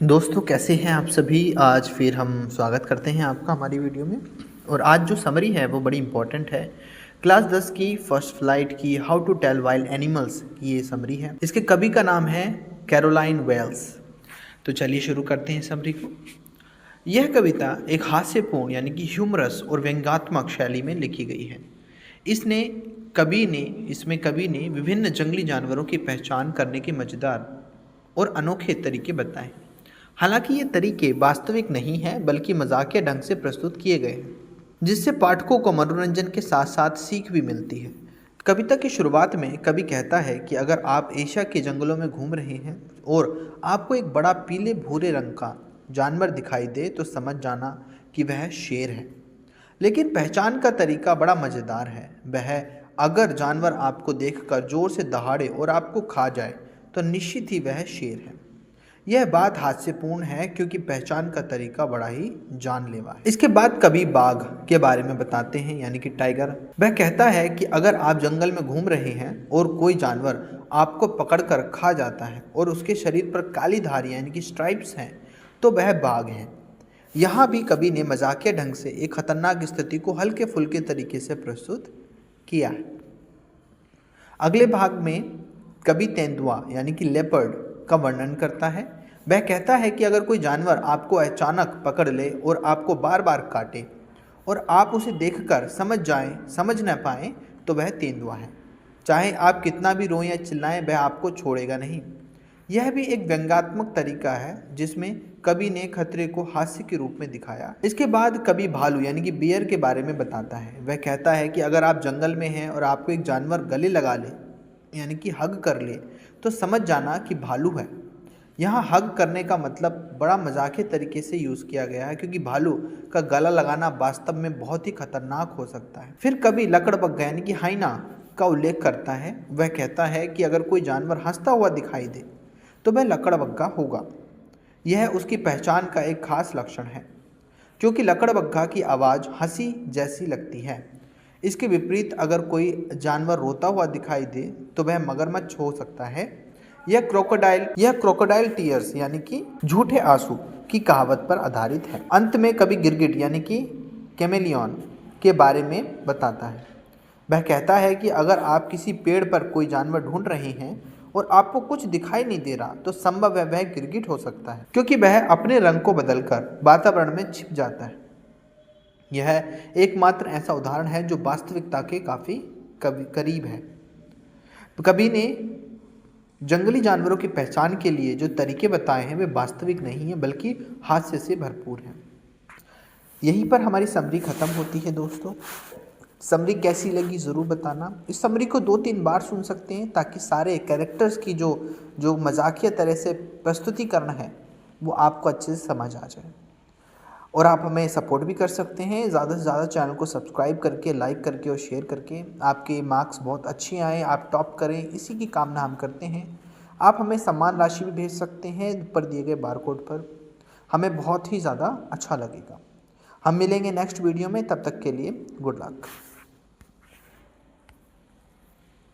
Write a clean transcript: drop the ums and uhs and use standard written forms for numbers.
दोस्तों कैसे हैं आप सभी। आज फिर हम स्वागत करते हैं आपका हमारी वीडियो में। और आज जो समरी है वो बड़ी इंपॉर्टेंट है। क्लास 10 की फर्स्ट फ्लाइट की how to tell wild animals की ये समरी है। इसके कवि का नाम है कैरोलाइन वेल्स। तो चलिए शुरू करते हैं समरी को। यह कविता एक हास्यपूर्ण यानी कि ह्यूमरस और व्यंग्यात्मक शैली में लिखी गई है। इसमें कवि ने विभिन्न जंगली जानवरों की पहचान करने के मजेदार और अनोखे तरीके बताए। हालांकि ये तरीके वास्तविक नहीं हैं बल्कि मजाकिया ढंग से प्रस्तुत किए गए हैं, जिससे पाठकों को मनोरंजन के साथ साथ सीख भी मिलती है। कविता की शुरुआत में कवि कहता है कि अगर आप एशिया के जंगलों में घूम रहे हैं और आपको एक बड़ा पीले भूरे रंग का जानवर दिखाई दे तो समझ जाना कि वह शेर है। लेकिन पहचान का तरीका बड़ा मज़ेदार है। वह अगर जानवर आपको देखकर जोर से दहाड़े और आपको खा जाए तो निश्चित ही वह शेर है। यह बात हास्यपूर्ण है क्योंकि पहचान का तरीका बड़ा ही जानलेवा है। इसके बाद कवि बाघ के बारे में बताते हैं यानी कि टाइगर। वह कहता है कि अगर आप जंगल में घूम रहे हैं और कोई जानवर आपको पकड़कर खा जाता है और उसके शरीर पर काली धारियां यानी कि स्ट्राइप्स हैं तो वह बाघ है। यहाँ भी कवि ने मजाकिया ढंग से एक खतरनाक स्थिति को हल्के फुल्के तरीके से प्रस्तुत किया है। अगले भाग में कवि तेंदुआ यानी कि लेपर्ड का वर्णन करता है। वह कहता है कि अगर कोई जानवर आपको अचानक पकड़ ले और आपको बार बार काटे और आप उसे देखकर समझ न पाएं तो वह तेंदुआ है। चाहे आप कितना भी रोएं या चिल्लाएं वह आपको छोड़ेगा नहीं। यह भी एक व्यंग्यात्मक तरीका है जिसमें कवि ने खतरे को हास्य के रूप में दिखाया। इसके बाद कवि भालू यानी कि बियर के बारे में बताता है। वह कहता है कि अगर आप जंगल में हैं और आपको एक जानवर गले लगा ले यानी कि हग कर ले तो समझ जाना कि भालू है। यहाँ हग करने का मतलब बड़ा मजाकिया तरीके से यूज़ किया गया है क्योंकि भालू का गला लगाना वास्तव में बहुत ही खतरनाक हो सकता है। फिर कभी लकड़बग्घा यानी कि हाइना का उल्लेख करता है। वह कहता है कि अगर कोई जानवर हंसता हुआ दिखाई दे तो वह लकड़बग्घा होगा। यह उसकी पहचान का एक खास लक्षण है क्योंकि लकड़बग्घा की आवाज़ हंसी जैसी लगती है। इसके विपरीत अगर कोई जानवर रोता हुआ दिखाई दे तो वह मगरमच्छ हो सकता है। यह क्रोकोडाइल टीयर्स यानी कि झूठे आंसू की कहावत पर आधारित है। अंत में कभी गिरगिट यानी कि कैमेलियन के बारे में बताता है। वह कहता है कि अगर आप किसी पेड़ पर कोई जानवर ढूंढ रहे हैं और आपको कुछ दिखाई नहीं दे रहा तो संभव है वह गिरगिट हो सकता है क्योंकि वह अपने रंग को बदलकर वातावरण में छिप जाता है। यह एकमात्र ऐसा उदाहरण है जो वास्तविकता के काफ़ी करीब है। कवि ने जंगली जानवरों की पहचान के लिए जो तरीके बताए हैं वे वास्तविक नहीं हैं बल्कि हास्य से भरपूर हैं। यहीं पर हमारी समरी ख़त्म होती है। दोस्तों समरी कैसी लगी ज़रूर बताना। इस समरी को 2-3 बार सुन सकते हैं ताकि सारे कैरेक्टर्स की जो मजाकिया तरह से प्रस्तुतिकरण है वो आपको अच्छे से समझ आ जाए। और आप हमें सपोर्ट भी कर सकते हैं ज़्यादा से ज़्यादा चैनल को सब्सक्राइब करके, लाइक करके और शेयर करके। आपके मार्क्स बहुत अच्छे आए, आप टॉप करें, इसी की कामना हम करते हैं। आप हमें सम्मान राशि भी भेज सकते हैं ऊपर दिए गए बारकोड पर। हमें बहुत ही ज़्यादा अच्छा लगेगा। हम मिलेंगे नेक्स्ट वीडियो में, तब तक के लिए गुड लक।